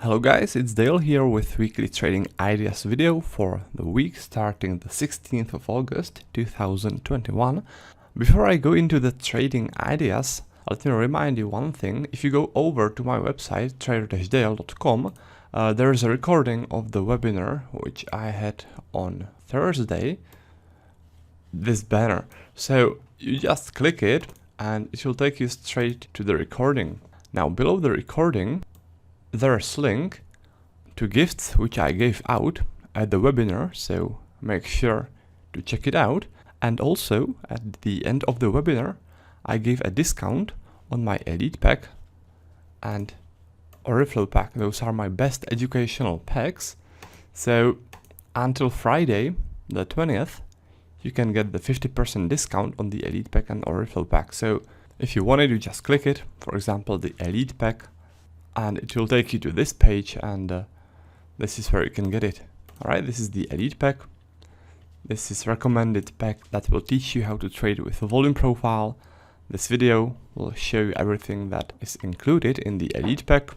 Hello guys, it's Dale here with weekly trading ideas video for the week starting the 16th of August 2021. Before I go into the trading ideas, let me remind you one thing. If you go over to my website trader-dale.com, there is a recording of the webinar which I had on Thursday, this banner. So you just click it and it will take you straight to the recording. Now below the recording there's a link to gifts which I gave out at the webinar, so make sure to check it out. And also at the end of the webinar I gave a discount on my Elite pack and Oriflow pack. Those are my best educational packs. So until Friday the 20th you can get the 50% discount on the Elite pack and Oriflow pack. So if you wanted to just click it, for example the Elite pack, and it will take you to this page, and this is where you can get it. Alright, this is the Elite pack. This is recommended pack that will teach you how to trade with a volume profile. This video will show you everything that is included in the Elite pack.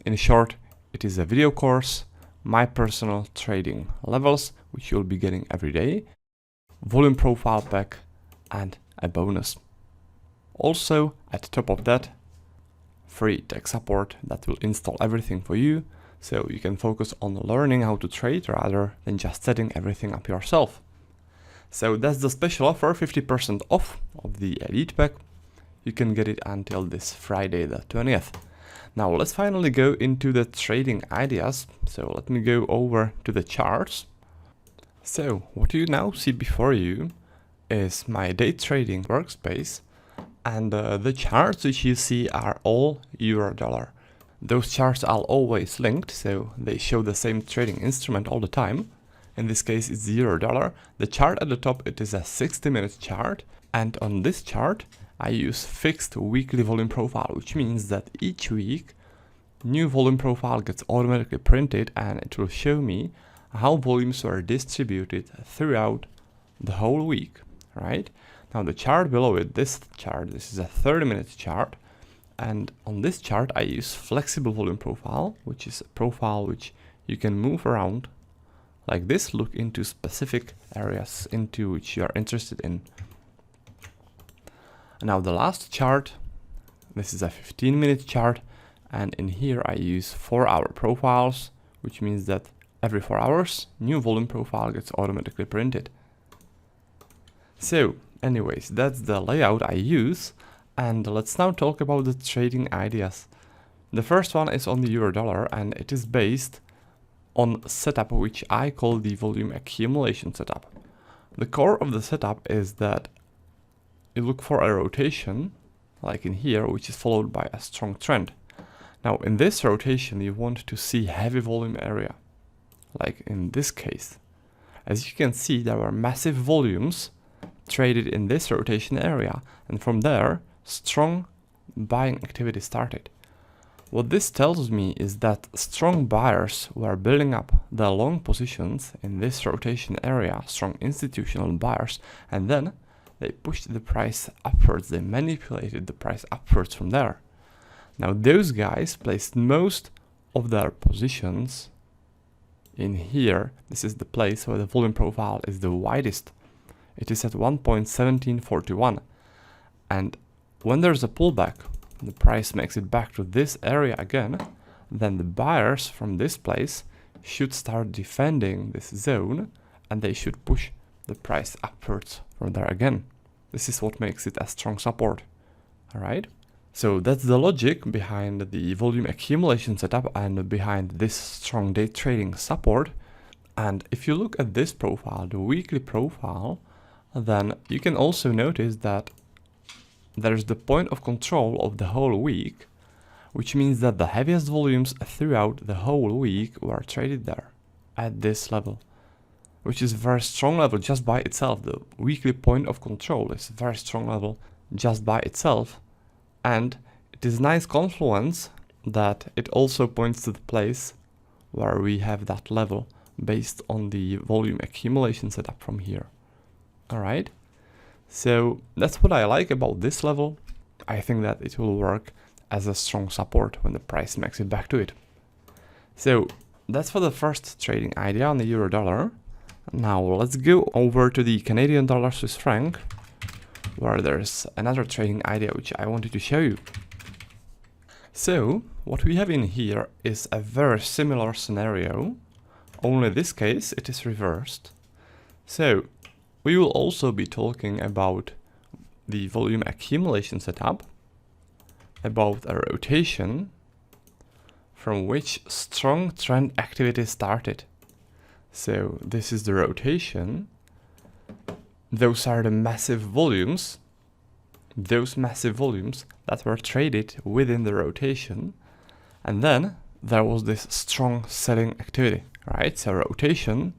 In short, it is a video course, my personal trading levels, which you'll be getting every day, volume profile pack, and a bonus. Also, at the top of that, free tech support that will install everything for you, so you can focus on learning how to trade rather than just setting everything up yourself. So that's the special offer, 50% off of the Elite pack. You can get it until this Friday the 20th. Now let's finally go into the trading ideas. So let me go over to the charts. So what you now see before you is my day trading workspace. And the charts which you see are all euro-dollar. Those charts are always linked, so they show the same trading instrument all the time. In this case it's euro-dollar. The chart at the top, it is a 60-minute chart, and on this chart I use fixed weekly volume profile, which means that each week new volume profile gets automatically printed and it will show me how volumes were distributed throughout the whole week, right? Now the chart below it, this is a 30-minute chart, and on this chart I use flexible volume profile, which is a profile which you can move around like this, look into specific areas into which you are interested in. Now the last chart, this is a 15-minute chart, and in here I use 4-hour profiles, which means that every 4 hours new volume profile gets automatically printed. So anyways, that's the layout I use, and let's now talk about the trading ideas. The first one is on the euro-dollar, and it is based on a setup which I call the volume accumulation setup. The core of the setup is that you look for a rotation, like in here, which is followed by a strong trend. Now in this rotation you want to see heavy volume area, like in this case. As you can see, there are massive volumes traded in this rotation area, and from there strong buying activity started. What this tells me is that strong buyers were building up their long positions in this rotation area, strong institutional buyers, and then they pushed the price upwards, they manipulated the price upwards from there. Now those guys placed most of their positions in here. This is the place where the volume profile is the widest. It is at 1.1741, and when there's a pullback, the price makes it back to this area again, then the buyers from this place should start defending this zone, and they should push the price upwards from there again. This is what makes it a strong support. Alright, so that's the logic behind the volume accumulation setup and behind this strong day trading support. And if you look at this profile, the weekly profile, then you can also notice that there's the point of control of the whole week, which means that the heaviest volumes throughout the whole week were traded there at this level, which is a very strong level just by itself. The weekly point of control is a very strong level just by itself, and it is nice confluence that it also points to the place where we have that level based on the volume accumulation setup from here. Alright, so that's what I like about this level. I think that it will work as a strong support when the price makes it back to it. So that's for the first trading idea on the euro dollar. Now let's go over to the Canadian dollar Swiss franc, where there's another trading idea which I wanted to show you. So what we have in here is a very similar scenario, only in this case it is reversed. So we will also be talking about the volume accumulation setup, about a rotation from which strong trend activity started. So this is the rotation. Those are the massive volumes. Those massive volumes that were traded within the rotation. And then there was this strong selling activity, right? So rotation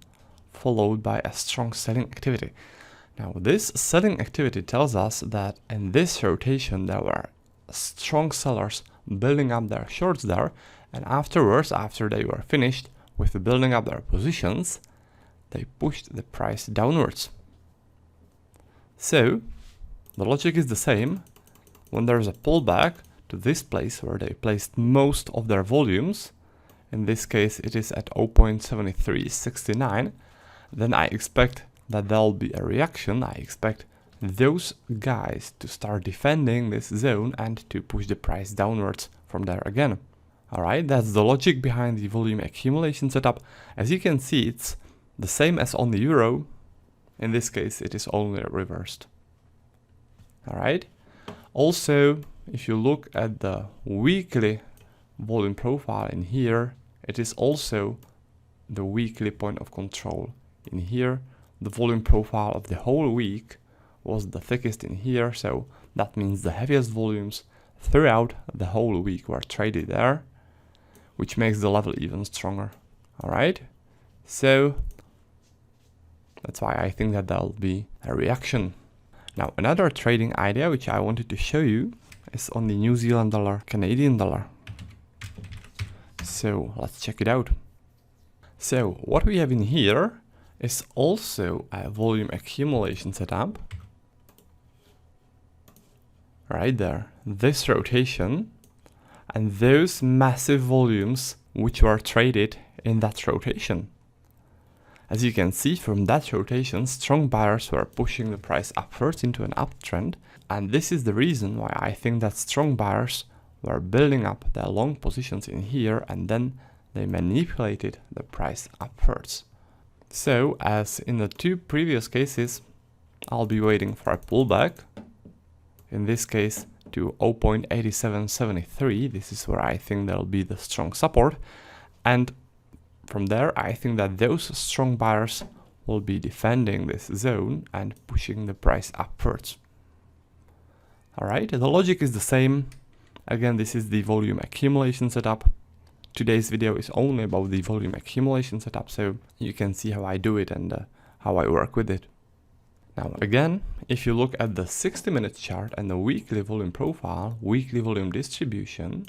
followed by a strong selling activity. Now this selling activity tells us that in this rotation there were strong sellers building up their shorts there, and afterwards, after they were finished with building up their positions, they pushed the price downwards. So the logic is the same. When there's a pullback to this place where they placed most of their volumes, in this case it is at 0.7369, then I expect that there'll be a reaction. I expect those guys to start defending this zone and to push the price downwards from there again. Alright, that's the logic behind the volume accumulation setup. As you can see, it's the same as on the euro. In this case, it is only reversed. Alright. Also, if you look at the weekly volume profile in here, it is also the weekly point of control. In here, the volume profile of the whole week was the thickest in here, so that means the heaviest volumes throughout the whole week were traded there, which makes the level even stronger. Alright, so that's why I think that there'll be a reaction. Now another trading idea which I wanted to show you is on the New Zealand dollar, Canadian dollar. So let's check it out. So what we have in here is also a volume accumulation setup. Right there, this rotation and those massive volumes which were traded in that rotation. As you can see from that rotation, strong buyers were pushing the price upwards into an uptrend, and this is the reason why I think that strong buyers were building up their long positions in here, and then they manipulated the price upwards. So as in the two previous cases, I'll be waiting for a pullback. In this case to 0.8773, this is where I think there'll be the strong support, and from there I think that those strong buyers will be defending this zone and pushing the price upwards. Alright, the logic is the same. Again, this is the volume accumulation setup. Today's video is only about the volume accumulation setup, so you can see how I do it and how I work with it. Now again, if you look at the 60-minute chart and the weekly volume profile, weekly volume distribution,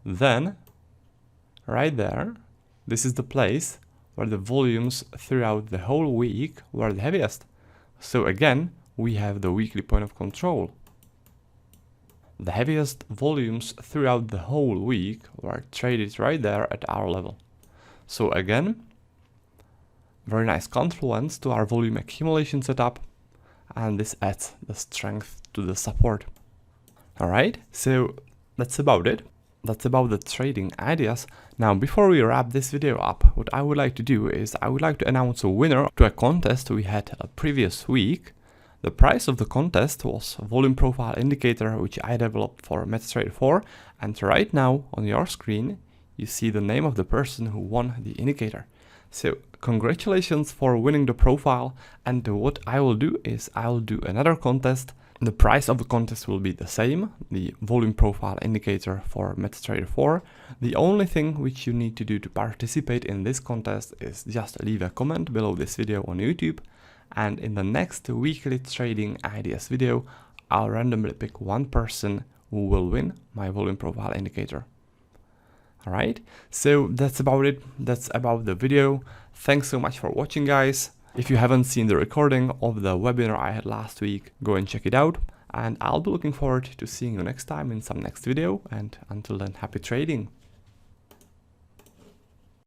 then right there, this is the place where the volumes throughout the whole week were the heaviest. So again, we have the weekly point of control. The heaviest volumes throughout the whole week were traded right there at our level. So again, very nice confluence to our volume accumulation setup, and this adds the strength to the support. Alright, so that's about it. That's about the trading ideas. Now, before we wrap this video up, what I would like to do is I would like to announce a winner to a contest we had a previous week. The prize of the contest was a volume profile indicator which I developed for MetaTrader 4, and right now on your screen you see the name of the person who won the indicator. So congratulations for winning the profile, and what I will do is I'll do another contest. The price of the contest will be the same, the volume profile indicator for MetaTrader 4. The only thing which you need to do to participate in this contest is just leave a comment below this video on YouTube, and in the next weekly trading ideas video, I'll randomly pick one person who will win my volume profile indicator. Alright, so that's about it. That's about the video. Thanks so much for watching, guys. If you haven't seen the recording of the webinar I had last week, go and check it out. And I'll be looking forward to seeing you next time in some next video. And until then, happy trading.